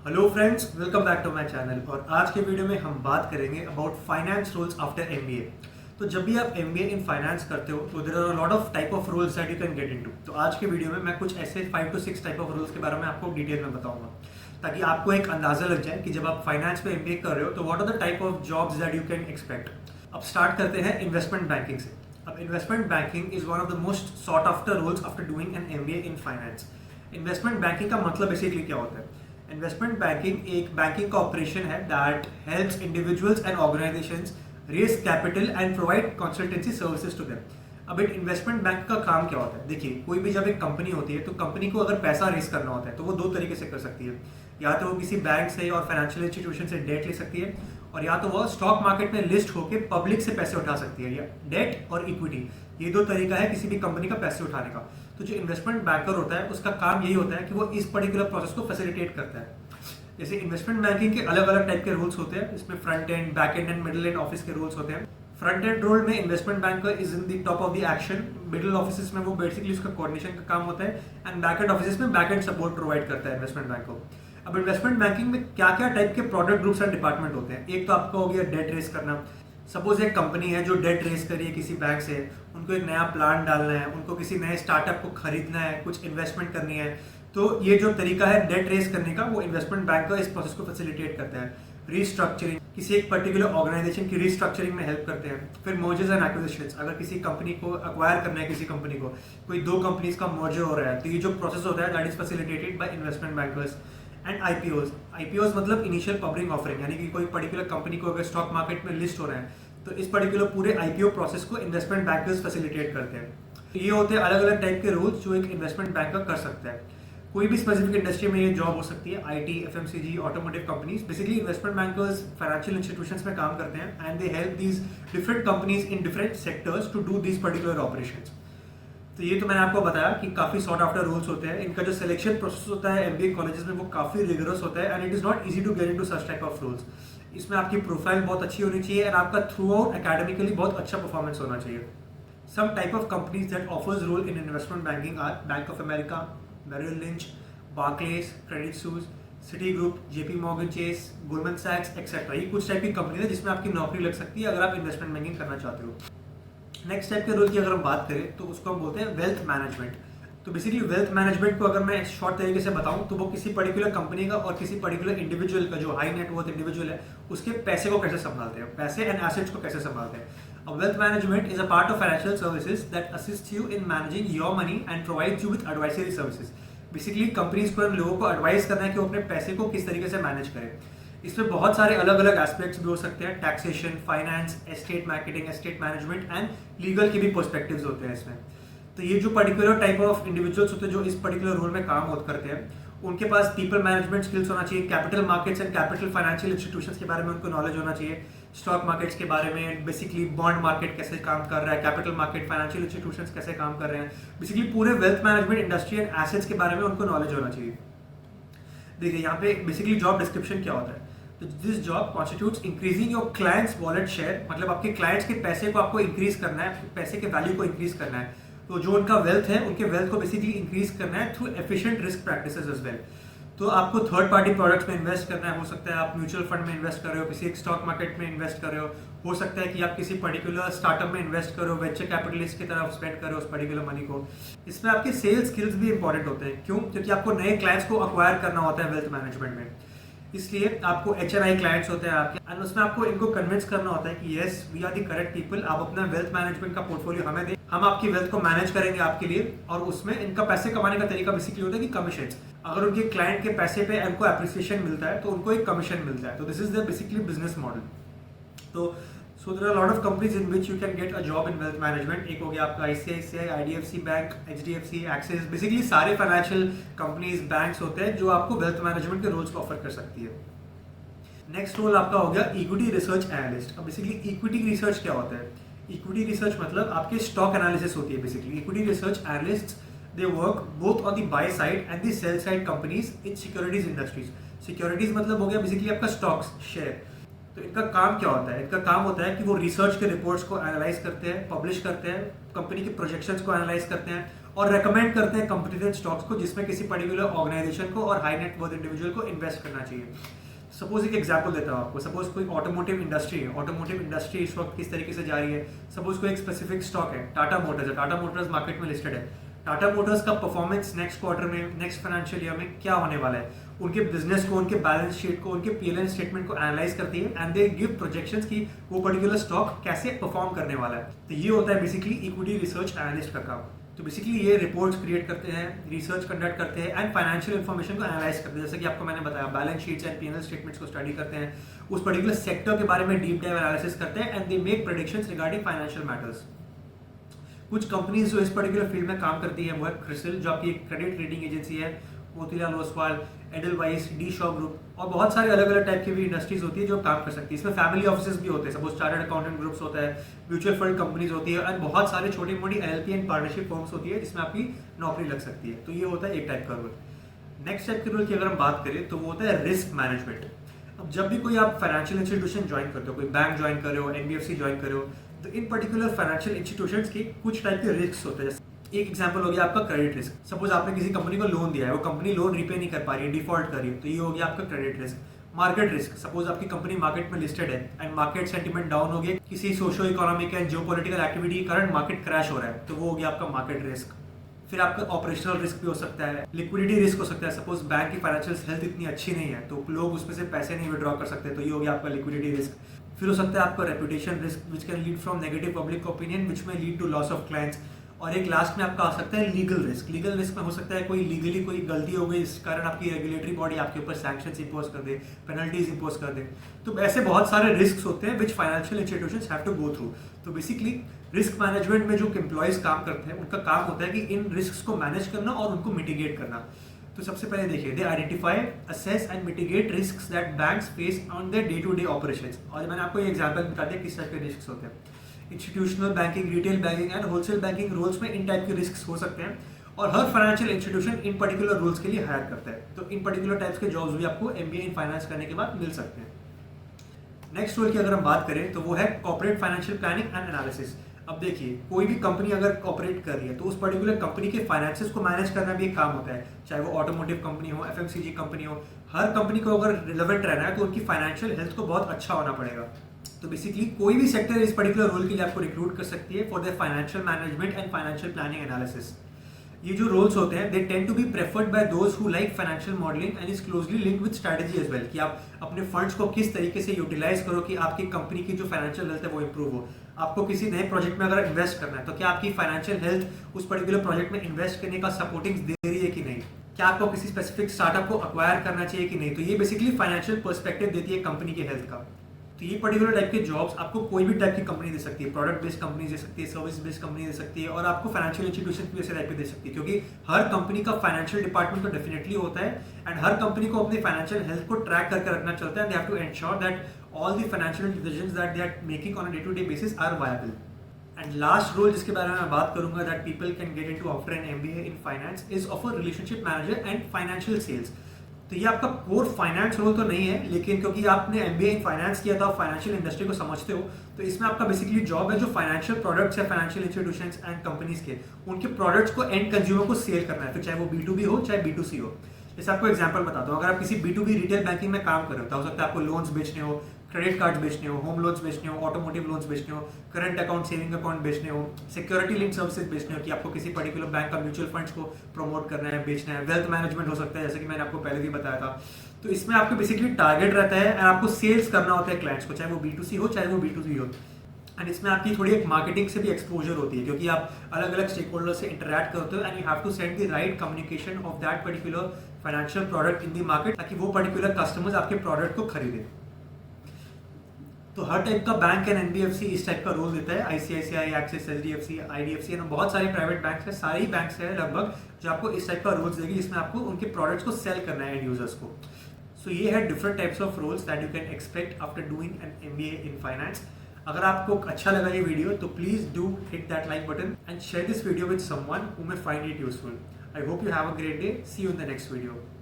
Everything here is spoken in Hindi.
Hello friends, welcome back to my channel. और आज के वीडियो में हम बात करेंगे about finance roles after MBA. तो जब भी आप एमबीए इन फाइनेंस करते हो तो there are lot of type of roles that you can get into. तो आज के वीडियो में मैं कुछ ऐसे 5 to 6 टाइप ऑफ रोल्स के बारे में आपको डिटेल में बताऊंगा, ताकि आपको एक अंदाजा लग जाए कि जब आप फाइनेंस में एमबीए कर रहे हो तो what are the type of jobs that you can expect. अब स्टार्ट करते हैं इन्वेस्टमेंट बैंकिंग से। अब investment banking is one of the most sought after roles after doing an MBA in finance. Investment banking का मतलब बेसिकली क्या होता है? इन्वेस्टमेंट बैंकिंग एक बैंकिंग का ऑपरेशन है that helps individuals and organisations raise capital and provide consultancy services to them. अब एक इन्वेस्टमेंट बैंक का काम क्या होता है? देखिए, कोई भी जब एक कंपनी होती है तो कंपनी को अगर पैसा रेज करना होता है तो वो दो तरीके से कर सकती है। या तो वो किसी बैंक से और फाइनेंशियल इंस्टीट्यूशन से डेट ले सकती है, और या तो वह स्टॉक मार्केट में लिस्ट होकर पब्लिक से पैसे उठा सकती है। या डेट और इक्विटी, ये दो तरीका है किसी भी कंपनी का पैसे उठाने का। तो जो इन्वेस्टमेंट बैंकर होता है उसका काम यही होता है कि वो इस पर्टिकुलर प्रोसेस को फैसिलिटेट करता है। जैसे इन्वेस्टमेंट बैंकिंग के अलग अलग टाइप के रोल्स होते हैं, इसमें front end, back and and middle and office के रोल्स होते हैं। फ्रंट एंड रोल में investment banker is in the top of the action. Middle office में वो बेसिकली उसका कोऑर्डिनेशन का काम होता है, एंड बैक एंड ऑफिस में बैक एंड सपोर्ट प्रोवाइड करता है इन्वेस्टमेंट बैंक को। अब इन्वेस्टमेंट बैंकिंग में क्या क्या टाइप के प्रोडक्ट ग्रुप्स एंड डिपार्टमेंट होते हैं? एक तो आपका हो गया डेट रेस करना। सपोज एक कंपनी है जो डेट रेस करी है किसी बैंक से, उनको एक नया प्लान डालना है, उनको किसी नए स्टार्टअप को खरीदना है, कुछ इन्वेस्टमेंट करनी है, तो ये जो तरीका है डेट रेस करने का, वो इन्वेस्टमेंट बैंक का इस प्रोसेस को फैसिलिटेट करता है। रीस्ट्रक्चरिंग, किसी एक पर्टिकुलर ऑर्गेनाइजेशन की रीस्ट्रक्चरिंग में हेल्प करते हैं। फिर मर्जर्स एंड एक्विजिशंस, अगर किसी कंपनी को अक्वायर करना है, किसी कंपनी को, कोई दो कंपनीज का मर्जर हो रहा है, तो ये जो प्रोसेस होता है that is facilitated by investment bankers. And IPOs मतलब इनिशियल पब्लिक ऑफरिंग, यानी कि कोई पर्टिकुलर कंपनी को अगर स्टॉक मार्केट में लिस्ट हो रहा है तो इस पर्टिकुलर पूरे आईपीओ प्रोसेस को इन्वेस्टमेंट बैंकर्स फैसिलिटेट करते हैं। तो ये होते हैं अलग अलग टाइप के रोल्स जो एक इन्वेस्टमेंट बैंकर कर सकता है। कोई भी स्पेसिफिक इंडस्ट्री में ये जॉब हो सकती है, IT, FMCG, automotive companies. Basically investment bankers financial institutions में काम करते हैं and they help these different companies in different sectors to do these particular operations. तो ये तो मैंने आपको बताया कि काफी सॉर्ट आफ्टर रूल्स होते हैं। इनका जो सिलेक्शन प्रोसेस होता है एमबीए कॉलेजेस में वो काफी रिगरस होता है, and it is not easy to get into such type of rules. इसमें आपकी प्रोफाइल बहुत अच्छी होनी चाहिए एंड आपका थ्रू आउट एकेडमिकली बहुत अच्छा परफॉर्मेंस होना चाहिए। Some type of companies that offers role in investment banking are Bank of America, Merrill Lynch, Barclays, Credit Suisse, Citigroup, JP Morgan Chase, Goldman सैक्स एक्सेट्रा। ये कुछ टाइप की कंपनी है जिसमें आपकी नौकरी लग सकती है अगर आप इन्वेस्टमेंट बैंकिंग करना चाहते हो। नेक्स्ट टाइप के रोल की अगर हम बात करें तो उसको हम बोलते हैं वेल्थ मैनेजमेंट। तो बेसिकली वेल्थ मैनेजमेंट को अगर मैं शॉर्ट तरीके से बताऊं तो वो किसी पर्टिकुलर कंपनी का और किसी पर्टिकुलर इंडिविजुअल का, जो हाई नेटवर्थ इंडिविजुअल है, उसके पैसे को कैसे संभालते हैं, पैसे एंड एसेट्स को कैसे संभालते हैं। अब wealth management is a part of financial services that assist you in managing your money and provides you with advisory services. Basically companies को, लोगों को एडवाइस करना है कि वो अपने पैसे को किस तरीके से मैनेज करें। इसमें बहुत सारे अलग अलग एस्पेक्ट्स भी हो सकते हैं, taxation, finance, estate marketing, estate management and legal के भी पर्सपेक्टिव्स होते हैं इसमें। तो ये जो पर्टिकुलर टाइप ऑफ इंडिविजुअल्स होते हैं जो इस पर्टिकुलर रोल में काम करते हैं, उनके पास पीपल मैनेजमेंट स्किल्स होना चाहिए, capital markets and capital financial institutions के बारे में उनको नॉलेज होना चाहिए, स्टॉक मार्केट्स के बारे में, बेसिकली बॉन्ड मार्केट कैसे काम कर रहा है, कैपिटल मार्केट, फाइनेंशियल इंस्टीट्यूशंस कैसे काम कर रहे हैं, बेसिकली पूरे wealth management industry and assets के बारे में उनको नॉलेज होना चाहिए। देखिए यहाँ पे बेसिकली जॉब डिस्क्रिप्शन क्या होता है। तो this job constitutes increasing your clients wallet share, मतलब आपके क्लाइंट्स के पैसे को आपको इंक्रीज करना है, पैसे के वैल्यू को इंक्रीज करना है। तो जो उनका वेल्थ है, उनके वेल्थ को बेसिकली इंक्रीज करना है through efficient risk practices as well. तो आपको थर्ड पार्टी प्रोडक्ट्स में इन्वेस्ट करना है, हो सकता है आप म्यूचुअल फंड में इन्वेस्ट कर रहे हो, किसी एक स्टॉक मार्केट में इन्वेस्ट कर रहे हो सकता है कि आप किसी पर्टिकुलर स्टार्टअप में इन्वेस्ट करो, वेंचर कैपिटलिस्ट की तरफ स्पेंड करो उस पर्टिकुलर मनी को। इसमें आपके सेल्स स्किल्स भी इंपॉर्टेंट होते हैं। क्यों? क्योंकि आपको नए क्लाइंट्स को अक्वायर करना होता है वेल्थ मैनेजमेंट में, इसलिए आपको एचएनआई क्लाइंट्स होते हैं आपके, एंड उसमें आपको इनको कन्विंस करना होता है कि yes we are the correct people, आप अपना वेल्थ मैनेजमेंट का पोर्टफोलियो हमें दें, हम आपकी वेल्थ को मैनेज करेंगे आपके लिए। और उसमें इनका पैसे कमाने का तरीका बेसिकली होता है कि कमीशन। अगर उनके क्लाइंट के पैसे पे उनको एप्रिसिएशन मिलता है तो उनको एक कमीशन मिलता है। तो this is the basically business model. तो so there are lot of companies in which you can get a job in wealth management. एक हो गया आपका ICICI, IDFC bank, HDFC, Axis, basically सारे फाइनेंशियल कंपनीज, बैंक्स होते हैं जो आपको वेल्थ मैनेजमेंट के रोल्स को ऑफर कर सकती है। नेक्स्ट रोल आपका हो गया इक्विटी रिसर्च एनालिस्ट। अब बेसिकली इक्विटी रिसर्च क्या होता है? इक्विटी रिसर्च मतलब आपके स्टॉक एनालिसिस होती है। Basically equity research analyst they work both on the by side and the sell side companies in securities industries. Securities मतलब हो गया बेसिकली आपका स्टॉक्स, शेयर। तो इनका काम क्या होता है? इनका काम होता है कि वो रिसर्च के रिपोर्ट्स को एनालाइज करते हैं, पब्लिश करते हैं, कंपनी के प्रोजेक्शंस को एनालाइज करते हैं और रेकमेंड करते हैं कंपटीशन स्टॉक्स को जिसमें किसी पर्टिकुलर ऑर्गेनाइजेशन को और हाई नेट वर्थ इंडिविजुअल को इन्वेस्ट करना चाहिए। सपोज एक एग्जांपल देता हूँ आपको। सपोज कोई ऑटोमोटिव इंडस्ट्री है, ऑटोमोटिव इंडस्ट्री इस वक्त किस तरीके से जा रही है। सपोज कोई एक स्पेसिफिक स्टॉक है, टाटा मोटर्स है, टाटा मोटर्स मार्केट में लिस्टेड है। टाटा मोटर्स का परफॉर्मेंस नेक्स्ट क्वार्टर में, नेक्स्ट फाइनेंशियल ईयर में क्या होने वाला है, उनके बिजनेस को, उनके बैलेंस शीट को, उनके पीएल स्टेटमेंट को एनालाइज करती है एंड दे गिव प्रोजेक्शंस कि वो पर्टिकुलर स्टॉक कैसे परफॉर्म करने वाला है। तो ये होता है बेसिकली इक्विटी रिसर्च एनालिस्ट का काम। तो बेसिकली ये रिपोर्ट्स क्रिएट करते हैं, रिसर्च कंडक्ट करते हैं एंड फाइनेंशियल इन्फॉर्मेशन को एनालाइज करते हैं। जैसे कि आपको मैंने बताया, balance sheets and PNL statements को स्टडी करते हैं, उस पर्टिकुलर सेक्टर के बारे में डीप डाइव एनालिसिस करते हैं and they make predictions regarding financial matters. कुछ कंपनीज जो इस पर्टिकुलर फील्ड में काम करती है वो है क्रिसिल, जो आपकी एक क्रेडिट रेटिंग एजेंसी है, Motilal Oswal, Edelweiss, D Shaw group और बहुत सारे अलग अलग टाइप की भी इंडस्ट्रीज होती है जो काम कर सकती है। इसमें फैमिली ऑफिसेज भी होते हैं, सपोज चार्टर्ड अकाउंटेंट ग्रुप्स होता है, म्यूचुअल फंड कंपनीज होती है एंड बहुत सारे छोटी मोटी एलएलपी एंड पार्टनरशिप फर्म्स होती है जिसमें आपकी नौकरी लग सकती है। तो ये होता है एक टाइप का रोल। नेक्स्ट टाइप के रोल की अगर हम बात करें तो वो होता है रिस्क मैनेजमेंट। अब जब भी कोई आप फाइनेंशियल इंस्टीट्यूशन ज्वाइन करते हो, कोई बैंक ज्वाइन कर रहे हो, एनबीएफसी ज्वाइन कर रहे हो, तो इन पर्टिकुलर फाइनेंशियल इंस्टीट्यूशंस के कुछ टाइप के रिस्क होते हैं। एक एग्जांपल हो गया आपका क्रेडिट रिस्क। सपोज आपने किसी कंपनी को लोन दिया है, वो कंपनी लोन रिपे नहीं कर पा रही है, डिफॉल्ट कर रही है, तो ये हो गया आपका credit risk. Market risk, suppose आपकी कंपनी मार्केट में लिस्टेड है एंड मार्केट सेंटीमेंट डाउन हो गया, किसी socio economic and geopolitical activity के कारण मार्केट क्रैश हो रहा है, तो वो हो गया आपका मार्केट रिस्क। फिर आपका ऑपरेशनल रिस्क भी हो सकता है, लिक्विडिटी रिस्क हो सकता है। सपोज बैंक की फाइनेंशियल हेल्थ इतनी अच्छी नहीं है तो लोग उसमें से पैसे नहीं विड्रॉ कर सकते, तो ये हो गया आपका लिक्विडिटी रिस्क। फिर हो सकता है आपका reputation risk which can lead from negative public opinion which में lead to loss of clients. और एक लास्ट में आपका आ सकता है लीगल रिस्क। लीगल रिस्क में हो सकता है कोई लीगली कोई गलती हो गई, इस कारण आपकी रेगुलेटरी बॉडी आपके ऊपर सैंक्शंस इंपोज कर दे, पेनल्टीज इंपोज कर दे। तो ऐसे बहुत सारे रिस्क होते हैं which financial institutions have to go through. तो बेसिकली रिस्क मैनेजमेंट में जो एम्प्लॉयज काम करते हैं उनका काम होता है कि इन रिस्क को मैनेज करना और उनको मिटिगेट करना। तो सबसे पहले देखिए, they identify, assess and mitigate risks that banks face on their day to day operations. और मैंने आपको ये एग्जांपल बता दिया किस टाइप के रिस्क होते हैं। Institutional banking, retail banking and wholesale banking roles में इन टाइप के रिस्क हो सकते हैं और हर फाइनेंशियल इंस्टीट्यूशन इन पर्टिकुलर रोल्स के लिए हायर करता है। तो इन पर्टिकुलर टाइप्स के जॉब्स भी आपको एमबीए इन फाइनेंस करने के बाद मिल सकते हैं। नेक्स्ट रोल की अगर हम बात करें तो वो है corporate financial planning and analysis. अब देखिए, कोई भी कंपनी अगर ऑपरेट कर रही है तो उस पर्टिकुलर कंपनी के फाइनेंसेस को मैनेज करना भी एक काम होता है, चाहे वो ऑटोमोटिव कंपनी हो, एफएमसीजी कंपनी हो। हर कंपनी को अगर रिलेवेंट रहना है तो उनकी फाइनेंशियल हेल्थ को बहुत अच्छा होना पड़ेगा। तो बेसिकली कोई भी सेक्टर इस पर्टिकुलर रोल के लिए आपको रिक्रूट कर सकती है for their financial management and financial planning analysis. ये जो रोल्स होते हैं they tend to be preferred by those who like financial modelling and is closely linked with strategy as well, कि आप अपने फंड्स को किस तरीके से यूटिलाइज करो कि आपकी कंपनी की जो फाइनेंशियल हेल्थ है वो इंप्रूव हो। आपको किसी नए प्रोजेक्ट में अगर इन्वेस्ट करना है तो क्या आपकी फाइनेंशियल हेल्थ उस पर्टिकुलर प्रोजेक्ट में इन्वेस्ट करने का सपोर्टिंग दे रही है कि नहीं, क्या आपको किसी स्पेसिफिक स्टार्टअप को अक्वायर करना चाहिए कि नहीं। तो ये बेसिकली फाइनेंशियल पर्सपेक्टिव देती है कंपनी के हेल्थ का। तो ये पर्टिकुलर टाइप के जॉब्स आपको कोई भी टाइप की कंपनी दे सकती है, प्रोडक्ट बेस्ड कंपनी दे सकती है, सर्विस बेस्ड कंपनी दे सकती है और आपको फाइनेंशियल इंस्टीट्यूशन भी ऐसे टाइप के दे सकती है, क्योंकि हर कंपनी का फाइनेंशियल डिपार्टमेंट तो डेफिनेटली होता है एंड हर कंपनी को अपनी फाइनेंशियल हेल्थ को ट्रैक करके रखना चलता है। They have to ensure that all the financial decisions that they are making on a day to day basis are viable. And last role जिसके बारे में मैं बात करूंगा that people can get into after an MBA in finance is of a relationship manager and financial sales. तो ये आपका कोर फाइनेंस रोल तो नहीं है, लेकिन क्योंकि आपने एमबीए इन फाइनेंस किया था, फाइनेंशियल इंडस्ट्री को समझते हो, तो इसमें आपका बेसिकली जॉब है जो फाइनेंशियल प्रोडक्ट्स है फाइनेंशियल इंस्टीट्यूशंस एंड कंपनीज के, उनके प्रोडक्ट्स को एंड कंज्यूमर को सेल करना है, फिर चाहे वो B2B हो चाहे B2C हो। जैसे आपको एग्जांपल बताता हूँ, अगर आप किसी B2B रिटेल बैंकिंग में काम कर रहे हो तो हो सकता है आपको लोन्स बेचने हो, क्रेडिट कार्ड बेचने हो, होम लोन्स बेचने हो, ऑटोमोटिव लोन्स बेचने हो, करंट अकाउंट, सेविंग अकाउंट बेचने हो, सिक्योरिटी लिंक सर्विसेज बेचने हो कि आपको किसी पर्टिकुलर बैंक का म्यूचुअल फंड्स को प्रमोट करना है, बेचना है, वेल्थ मैनेजमेंट हो सकता है जैसे कि मैंने आपको पहले भी बताया था। तो इसमें आपको बेसिकली टारगेट रहता है एंड आपको सेल्स करना होता है क्लाइंट्स को, चाहे वो B2C हो चाहे वो B2B हो। एंड इसमें आपकी थोड़ी एक मार्केटिंग से भी एक्सपोजर होती है क्योंकि आप अलग अलग स्टेक होल्डर से इंटरैक्ट करते हो and you have to send the right communication of that particular financial product in the market ताकि वो पर्टिकुलर कस्टमर्स आपके प्रोडक्ट को खरीदें। तो हर टाइप का बैंक एंड एनबीएफसी इस टाइप का रोल देता है, ICICI, Axis, HDFC, IDFC and बहुत सारे प्राइवेट बैंक्स हैं, सारी बैंक्स हैं लगभग जो आपको इस टाइप का रोल्स देगी जिसमें आपको उनके प्रोडक्ट्स को सेल करना है एंड यूजर्स को। सो ये है different types of roles that you can expect after doing an MBA in finance. अगर आपको अच्छा लगा ये वीडियो तो please do hit that like button and share this video with someone who may find it useful. I hope you have a great day. See you in the next video.